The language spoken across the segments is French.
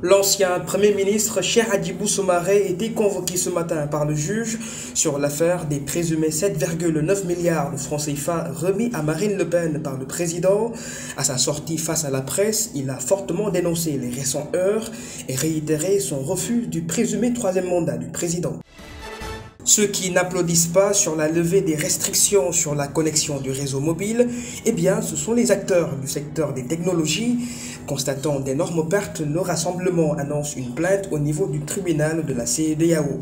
L'ancien Premier ministre Cheikh Hadjibou Soumaré était convoqué ce matin par le juge sur l'affaire des présumés 7,9 milliards de francs CFA remis à Marine Le Pen par le président. À sa sortie face à la presse, il a fortement dénoncé les récentes heurts et réitéré son refus du présumé troisième mandat du président. Ceux qui n'applaudissent pas sur la levée des restrictions sur la connexion du réseau mobile, eh bien, ce sont les acteurs du secteur des technologies. Constatant d'énormes pertes, le rassemblement annonce une plainte au niveau du tribunal de la CEDEAO.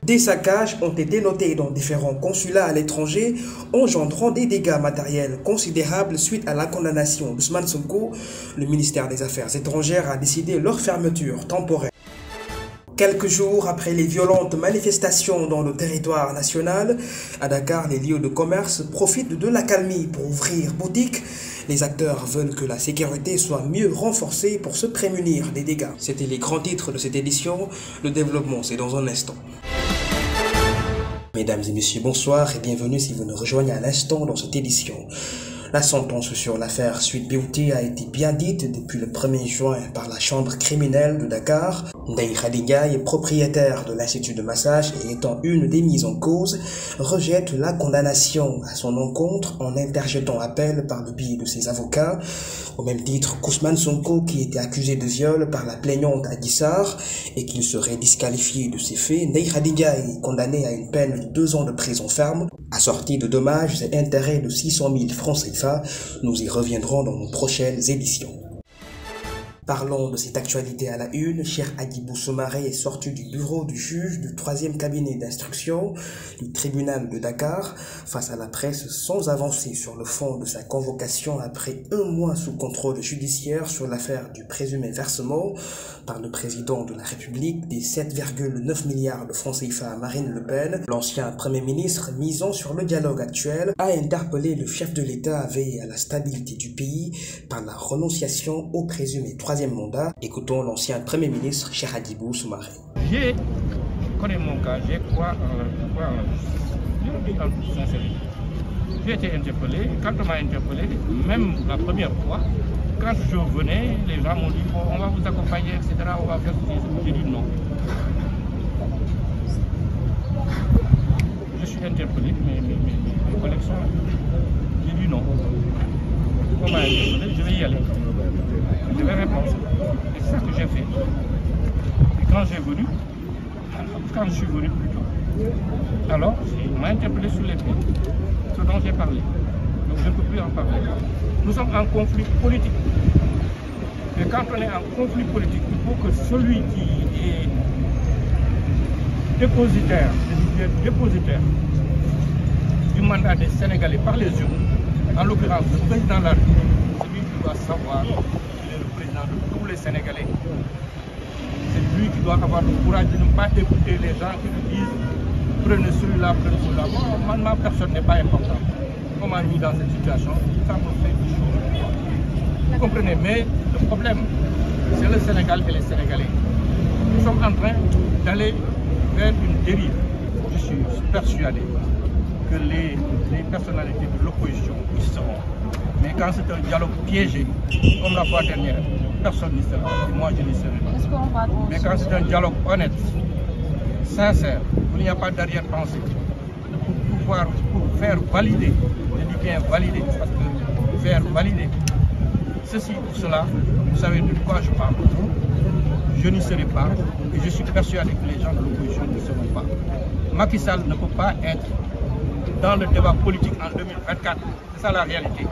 Des saccages ont été notés dans différents consulats à l'étranger, engendrant des dégâts matériels considérables suite à la condamnation d'Ousmane Sonko. Le ministère des Affaires étrangères a décidé leur fermeture temporaire. Quelques jours après les violentes manifestations dans le territoire national, à Dakar, les lieux de commerce profitent de l'accalmie pour ouvrir boutique. Les acteurs veulent que la sécurité soit mieux renforcée pour se prémunir des dégâts. C'était les grands titres de cette édition. Le développement, c'est dans un instant. Mesdames et messieurs, bonsoir et bienvenue si vous nous rejoignez à l'instant dans cette édition. La sentence sur l'affaire Sweet Beauty a été bien dite depuis le 1er juin par la chambre criminelle de Dakar. Ndeye Khady Ndiaye, propriétaire de l'institut de massage et étant une des mises en cause, rejette la condamnation à son encontre en interjetant appel par le biais de ses avocats. Au même titre qu'Ousmane Sonko, qui était accusé de viol par la plaignante Adji Sarr et qu'il serait disqualifié de ces faits, Ndeye Khady Ndiaye est condamné à une peine de 2 ans de prison ferme, assortie de dommages et intérêts de 600 000 francs CFA. Nous y reviendrons dans nos prochaines éditions. Parlons de cette actualité à la une. Cheikh Hadjibou Soumaré est sorti du bureau du juge du 3e cabinet d'instruction du tribunal de Dakar face à la presse sans avancer sur le fond de sa convocation après 1 mois sous contrôle judiciaire sur l'affaire du présumé versement par le président de la République des 7,9 milliards de francs CFA à Marine Le Pen. L'ancien Premier ministre, misant sur le dialogue actuel, a interpellé le chef de l'État à veiller à la stabilité du pays par la renonciation au présumé troisième mandat. Écoutons l'ancien Premier ministre Cheikh Hadjibou Soumaré. Je connais mon cas, je crois je le dis en toute sincérité. J'ai été interpellé, quand on m'a interpellé, même la première fois, quand je venais, les gens m'ont dit bon, on va vous accompagner, etc., on va faire ceci. J'ai dit non. Je suis interpellé, mes collègues sont là. J'ai dit non. On m'a interpellé, je vais y aller. Je vais répondre. Et c'est ça que j'ai fait. Et quand je suis venu plutôt, alors on m'a interpellé sur les faits, ce dont j'ai parlé. Donc je ne peux plus en parler. Nous sommes en conflit politique. Et quand on est en conflit politique, il faut que celui qui est dépositaire du mandat des Sénégalais par les urnes, en l'occurrence le président de la République, celui qui doit savoir qu'il est le président de tous les Sénégalais. C'est lui qui doit avoir le courage de ne pas écouter les gens qui nous disent prenez celui-là, prenez celui-là. Moi, ma personne n'est pas importante. On m'a mis dans cette situation, ça me fait du chaud. Vous comprenez, mais le problème, c'est le Sénégal et les Sénégalais. Nous sommes en train d'aller vers une dérive. Je suis persuadé que les personnalités de l'opposition y seront. Mais quand c'est un dialogue piégé, comme la fois dernière, personne n'y sera. Et moi, je n'y serai pas. Mais quand c'est un dialogue honnête, sincère, où il n'y a pas d'arrière-pensée, pour faire valider, je dis bien valider, parce que faire valider ceci ou cela, vous savez de quoi je parle. Je n'y serai pas et je suis persuadé que les gens de l'opposition ne seront pas. Macky Sall ne peut pas être dans le débat politique en 2024. C'est ça la réalité.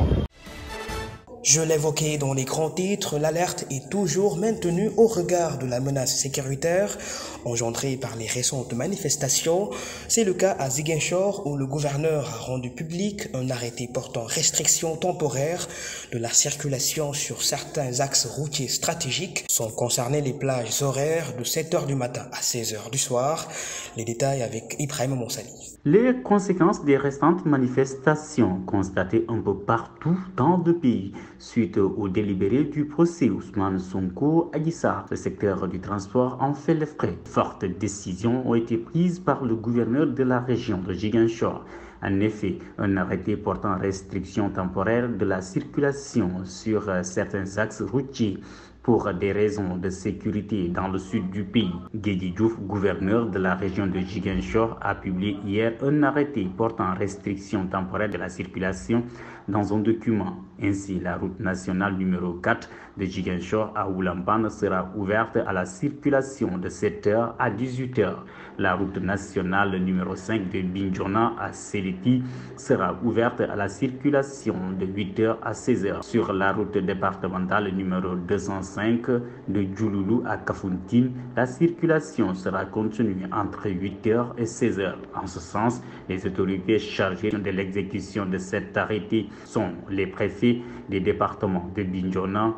Je l'évoquais dans les grands titres, l'alerte est toujours maintenue au regard de la menace sécuritaire engendrée par les récentes manifestations. C'est le cas à Ziguinchor où le gouverneur a rendu public un arrêté portant restriction temporaire de la circulation sur certains axes routiers stratégiques. Sont concernées les plages horaires de 7 h du matin à 16 h du soir. Les détails avec Ibrahim Monsali. Les conséquences des restantes manifestations constatées un peu partout dans le pays suite au délibéré du procès Ousmane Sonko Adji Sarr, le secteur du transport en fait les frais. Fortes décisions ont été prises par le gouverneur de la région de Ziguinchor. En effet, un arrêté portant restriction temporaire de la circulation sur certains axes routiers pour des raisons de sécurité dans le sud du pays. Guédi Diouf, gouverneur de la région de Ziguinchor, a publié hier un arrêté portant restriction temporaire de la circulation dans un document. Ainsi, la route nationale numéro 4 de Ziguinchor à Oulampan sera ouverte à la circulation de 7h à 18h. La route nationale numéro 5 de Bignona à Séléti sera ouverte à la circulation de 8h à 16h. Sur la route départementale numéro 205 de Djouloulou à Kafountine, la circulation sera contenue entre 8h et 16h. En ce sens, les autorités chargées de l'exécution de cet arrêté sont les préfets des départements de Bignona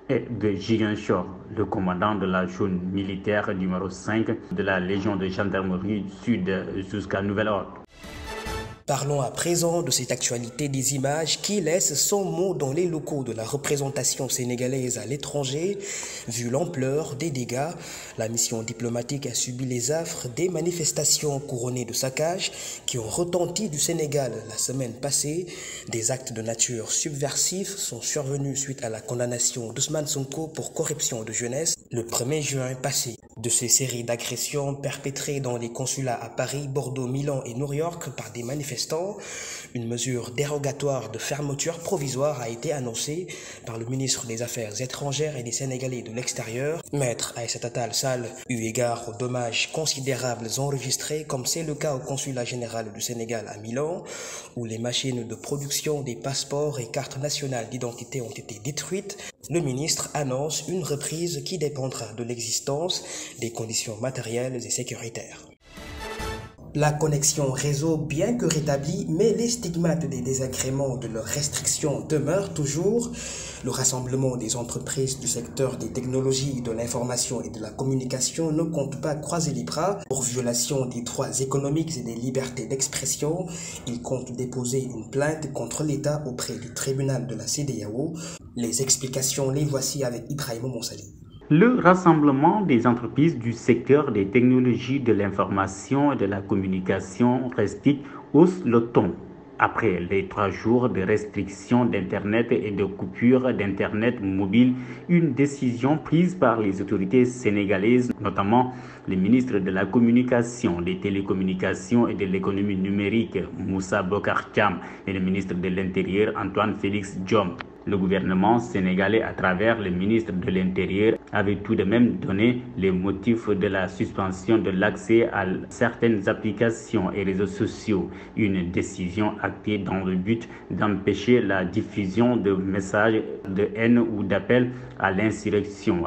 et de Ziguinchor, le commandant de la zone militaire numéro 5 de la Légion de gendarmerie sud jusqu'à nouvel ordre. Parlons à présent de cette actualité des images qui laisse son mot dans les locaux de la représentation sénégalaise à l'étranger. Vu l'ampleur des dégâts, la mission diplomatique a subi les affres des manifestations couronnées de saccages qui ont retenti du Sénégal la semaine passée. Des actes de nature subversive sont survenus suite à la condamnation d'Ousmane Sonko pour corruption de jeunesse le 1er juin passé. De ces séries d'agressions perpétrées dans les consulats à Paris, Bordeaux, Milan et New York par des manifestants, une mesure dérogatoire de fermeture provisoire a été annoncée par le ministre des Affaires étrangères et des Sénégalais de l'extérieur, Maître Aïssata Tall Sall, eu égard aux dommages considérables enregistrés, comme c'est le cas au consulat général du Sénégal à Milan, où les machines de production des passeports et cartes nationales d'identité ont été détruites. Le ministre annonce une reprise qui dépendra de l'existence des conditions matérielles et sécuritaires. La connexion réseau, bien que rétablie, mais les stigmates des désagréments de leurs restrictions demeurent toujours. Le rassemblement des entreprises du secteur des technologies, de l'information et de la communication ne compte pas croiser les bras. Pour violation des droits économiques et des libertés d'expression, il compte déposer une plainte contre l'État auprès du tribunal de la CEDEAO. Les explications, les voici avec Ibrahima Monsali. Le rassemblement des entreprises du secteur des technologies de l'information et de la communication restique hausse le ton. Après les 3 jours de restriction d'Internet et de coupure d'Internet mobile, une décision prise par les autorités sénégalaises, notamment le ministre de la Communication, des Télécommunications et de l'Économie numérique, Moussa Bocar Thiam, et le ministre de l'Intérieur, Antoine Félix Diome. Le gouvernement sénégalais, à travers le ministre de l'Intérieur, avait tout de même donné les motifs de la suspension de l'accès à certaines applications et réseaux sociaux. Une décision actée dans le but d'empêcher la diffusion de messages de haine ou d'appel à l'insurrection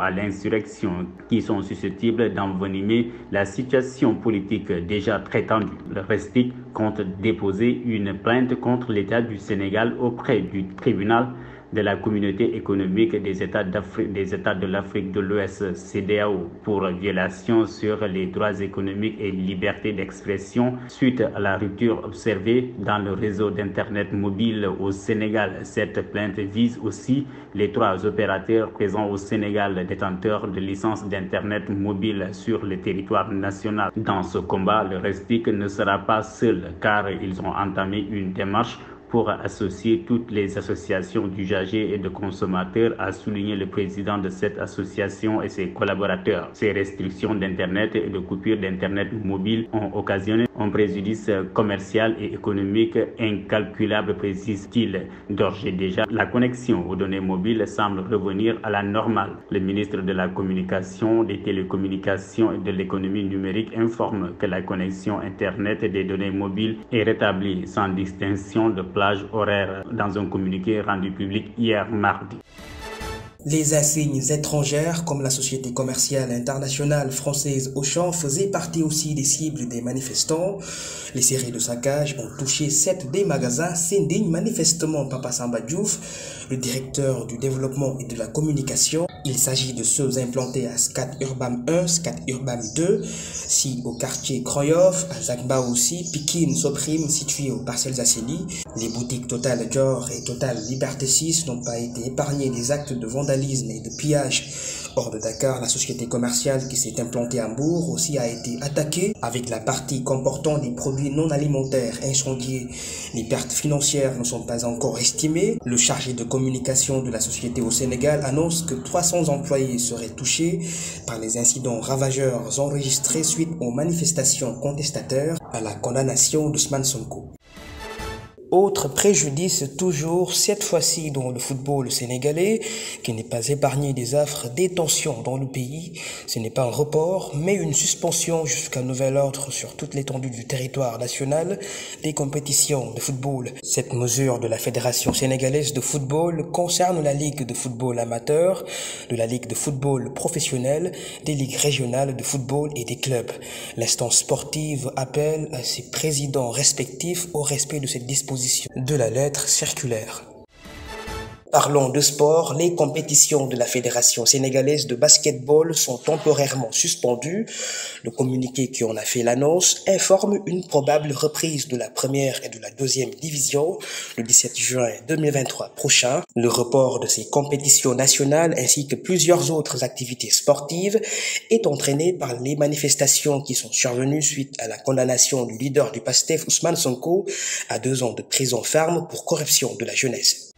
qui sont susceptibles d'envenimer la situation politique déjà très tendue. Le Restic compte déposer une plainte contre l'État du Sénégal auprès du tribunal de la communauté économique des États de l'Afrique de l'Ouest, CEDEAO, pour violation sur les droits économiques et liberté d'expression suite à la rupture observée dans le réseau d'Internet mobile au Sénégal. Cette plainte vise aussi les 3 opérateurs présents au Sénégal, détenteurs de licences d'Internet mobile sur le territoire national. Dans ce combat, le Restic ne sera pas seul car ils ont entamé une démarche pour associer toutes les associations d'usagers et de consommateurs, a souligné le président de cette association et ses collaborateurs. Ces restrictions d'Internet et de coupure d'Internet mobile ont occasionné un préjudice commercial et économique incalculable, précise-t-il. D'ores et déjà, la connexion aux données mobiles semble revenir à la normale. Le ministre de la Communication, des Télécommunications et de l'Économie numérique informe que la connexion Internet et des données mobiles est rétablie sans distinction de plage horaire dans un communiqué rendu public hier mardi. Les insignes étrangères, comme la société commerciale internationale française Auchan, faisaient partie aussi des cibles des manifestants. Les séries de saccages ont touché 7 des magasins, s'indigne manifestement Papa Samba Diouf, le directeur du développement et de la communication. Il s'agit de ceux implantés à Scat Urbam 1, Scat Urbam 2, si au quartier Croyoff, à Zagba aussi, Pikine, Soprim, situé aux Parcelles Asseli. Les boutiques Total Dior et Total Liberté 6 n'ont pas été épargnées des actes de vandalisme vandalisme et de pillage. Hors de Dakar, la société commerciale qui s'est implantée à Mbour aussi a été attaquée avec la partie comportant des produits non alimentaires incendiés. Les pertes financières ne sont pas encore estimées. Le chargé de communication de la société au Sénégal annonce que 300 employés seraient touchés par les incidents ravageurs enregistrés suite aux manifestations contestataires à la condamnation d'Ousmane Sonko. Autre préjudice toujours, cette fois-ci dans le football sénégalais, qui n'est pas épargné des affres détention dans le pays. Ce n'est pas un report, mais une suspension jusqu'à nouvel ordre sur toute l'étendue du territoire national des compétitions de football. Cette mesure de la Fédération sénégalaise de football concerne la Ligue de football amateur, de la Ligue de football professionnel, des ligues régionales de football et des clubs. L'instance sportive appelle à ses présidents respectifs au respect de cette disposition de la lettre circulaire. Parlons de sport, les compétitions de la Fédération sénégalaise de basketball sont temporairement suspendues. Le communiqué qui en a fait l'annonce informe une probable reprise de la première et de la deuxième division le 17 juin 2023 prochain. Le report de ces compétitions nationales ainsi que plusieurs autres activités sportives est entraîné par les manifestations qui sont survenues suite à la condamnation du leader du PASTEF Ousmane Sonko à 2 ans de prison ferme pour corruption de la jeunesse.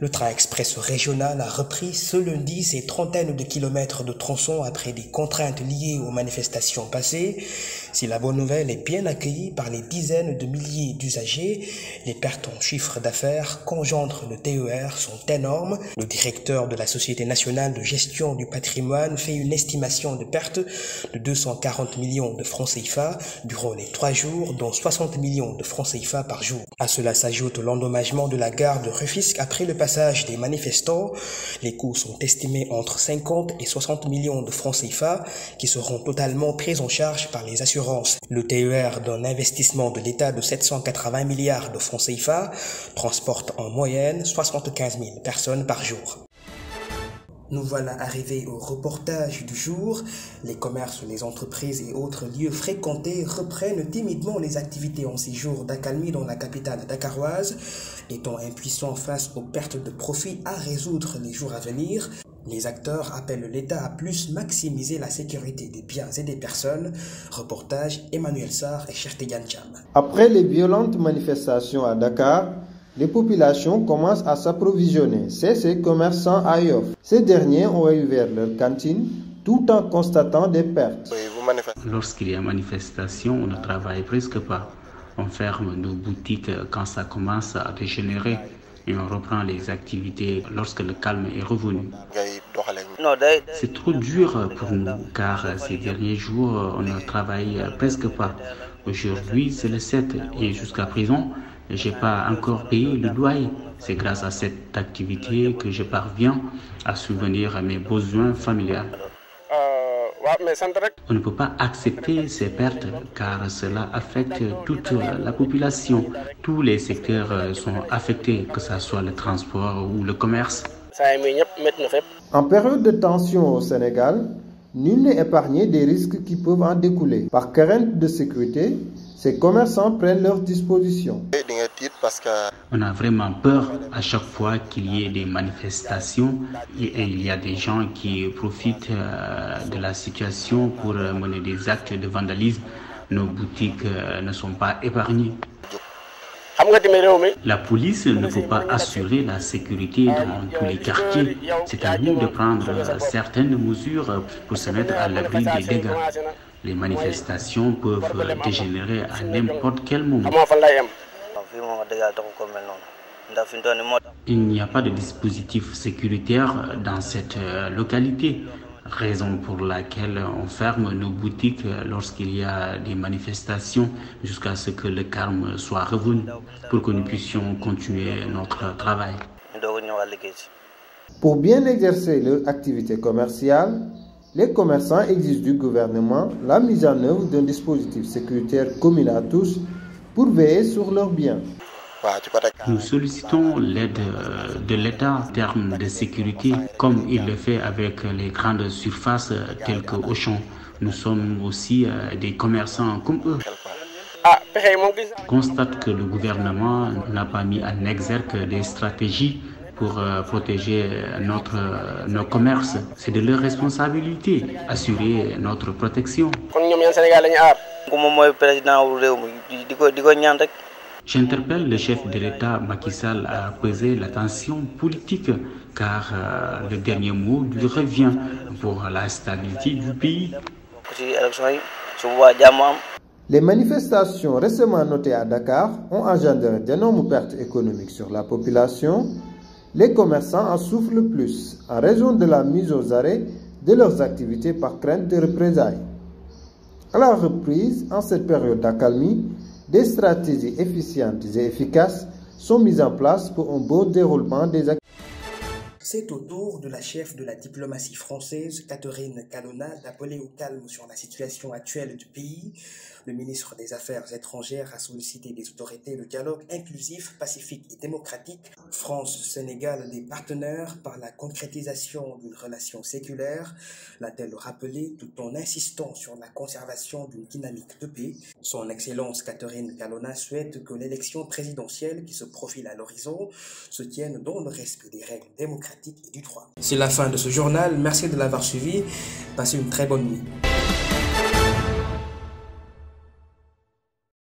Le train express régional a repris ce lundi ses trentaines de kilomètres de tronçons après des contraintes liées aux manifestations passées. Si la bonne nouvelle est bien accueillie par les dizaines de milliers d'usagers, les pertes en chiffre d'affaires qu'engendre le TER sont énormes. Le directeur de la Société nationale de gestion du patrimoine fait une estimation de pertes de 240 millions de francs CFA durant les 3 jours, dont 60 millions de francs CFA par jour. À cela s'ajoute l'endommagement de la gare de Rufisque après le passage des manifestants. Les coûts sont estimés entre 50 et 60 millions de francs CFA qui seront totalement pris en charge par les assurances. Le TER d'un investissement de l'État de 780 milliards de francs CFA transporte en moyenne 75 000 personnes par jour. Nous voilà arrivés au reportage du jour. Les commerces, les entreprises et autres lieux fréquentés reprennent timidement les activités en ces jours d'accalmie dans la capitale dakaroise. Étant impuissants face aux pertes de profit à résoudre les jours à venir, les acteurs appellent l'État à plus maximiser la sécurité des biens et des personnes. Reportage Emmanuel Sarr et Chertegan Cham. Après les violentes manifestations à Dakar, les populations commencent à s'approvisionner. C'est ces commerçants à Yoff. Ces derniers ont ouvert leurs cantines tout en constatant des pertes. Lorsqu'il y a manifestation, on ne travaille presque pas. On ferme nos boutiques quand ça commence à dégénérer et on reprend les activités lorsque le calme est revenu. C'est trop dur pour nous car ces derniers jours, on ne travaille presque pas. Aujourd'hui, c'est le 7 et jusqu'à présent, je n'ai pas encore payé le loyer. C'est grâce à cette activité que je parviens à subvenir à mes besoins familiaux. On ne peut pas accepter ces pertes car cela affecte toute la population. Tous les secteurs sont affectés, que ce soit le transport ou le commerce. En période de tension au Sénégal, nul n'est épargné des risques qui peuvent en découler. Par crainte de sécurité, ces commerçants prennent leurs dispositions. On a vraiment peur à chaque fois qu'il y ait des manifestations et il y a des gens qui profitent de la situation pour mener des actes de vandalisme. Nos boutiques ne sont pas épargnées. La police ne peut pas assurer la sécurité dans tous les quartiers. C'est à nous de prendre certaines mesures pour se mettre à l'abri des dégâts. Les manifestations peuvent dégénérer à n'importe quel moment. Il n'y a pas de dispositif sécuritaire dans cette localité, raison pour laquelle on ferme nos boutiques lorsqu'il y a des manifestations jusqu'à ce que le calme soit revenu pour que nous puissions continuer notre travail. Pour bien exercer leur activité commerciale, les commerçants exigent du gouvernement la mise en œuvre d'un dispositif sécuritaire commun à tous pour veiller sur leurs biens. Nous sollicitons l'aide de l'État en termes de sécurité, comme il le fait avec les grandes surfaces telles que Auchan. Nous sommes aussi des commerçants comme eux. On constate que le gouvernement n'a pas mis en exergue des stratégies pour protéger nos commerces. C'est de leur responsabilité, assurer notre protection. J'interpelle le chef de l'État Macky Sall à peser la tension politique car le dernier mot lui revient pour la stabilité du pays. Les manifestations récemment notées à Dakar ont engendré d'énormes pertes économiques sur la population. Les commerçants en souffrent le plus en raison de la mise aux arrêts de leurs activités par crainte de représailles. À la reprise, en cette période d'accalmie, des stratégies efficientes et efficaces sont mises en place pour un bon déroulement des activités. C'est au tour de la chef de la diplomatie française, Catherine Colonna, d'appeler au calme sur la situation actuelle du pays. Le ministre des Affaires étrangères a sollicité des autorités le dialogue inclusif, pacifique et démocratique. France-Sénégal des partenaires par la concrétisation d'une relation séculaire, l'a-t-elle rappelé, tout en insistant sur la conservation d'une dynamique de paix. Son Excellence Catherine Colonna souhaite que l'élection présidentielle qui se profile à l'horizon se tienne dans le respect des règles démocratiques et du droit. C'est la fin de ce journal. Merci de l'avoir suivi. Passez une très bonne nuit.